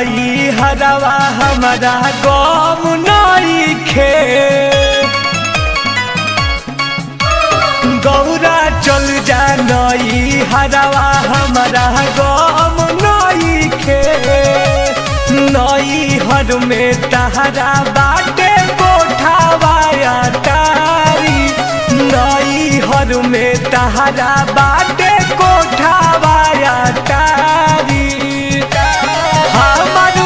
नई हरवा हमारा गम नइखे। गौरा चल जा नई हरवा हमारा गम नइखे। नई हर में तहरा बाटे कोठावाया तारी। नई हर में तहरा बाटे कोठावाया तारी। हमर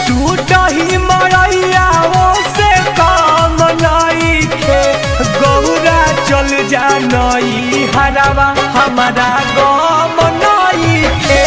टूटही मरैया से काम नइखे। गौरा चल जा नई हरवा हमारा गम नइखे।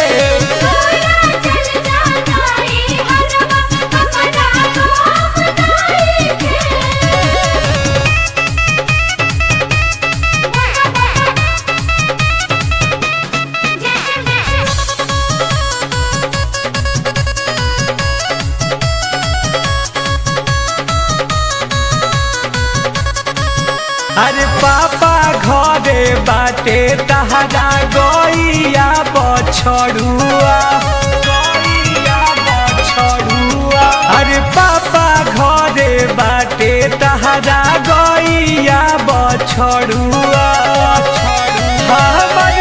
अरे पापा घरे बाटे तहरा गैया बछड़ुआ। गैया बछड़ुआ। अरे पापा घरे बाटे तहरा गैया बछड़ुआ। हमर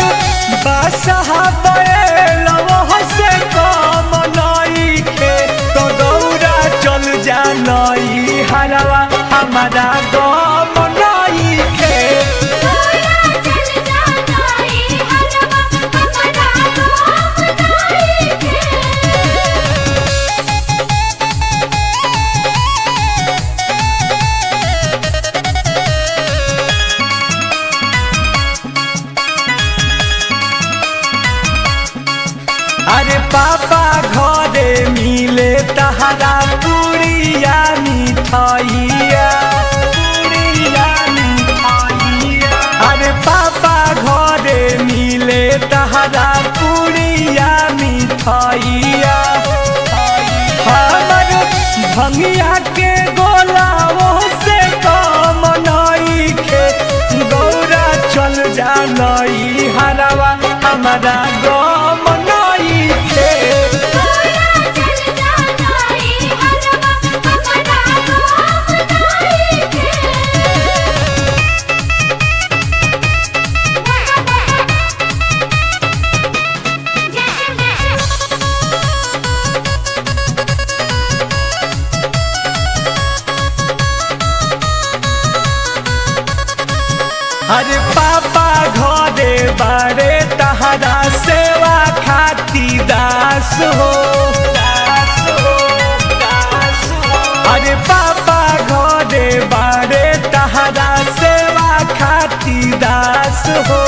बसहा बैलवा से कम नइखे। तो गौरा चल जा नई हरवा हमारा गम नइखे। अरे पापा घरे मिले तहरा पुरिया मिठाइया। पुरिया मिठाइया। अरे पापा घरे मिले तहरा पुरिया मिठाइया। हमर भंगिया के गोला से कम नइखे। गौरा चल जा नई हरवा हमारा गम नइखे। अरे पापा घरे बारे तहरा सेवा खाती दास हो। दास हो, दास हो। अरे पापा घरे बारे तहरा सेवा खाती दास हो।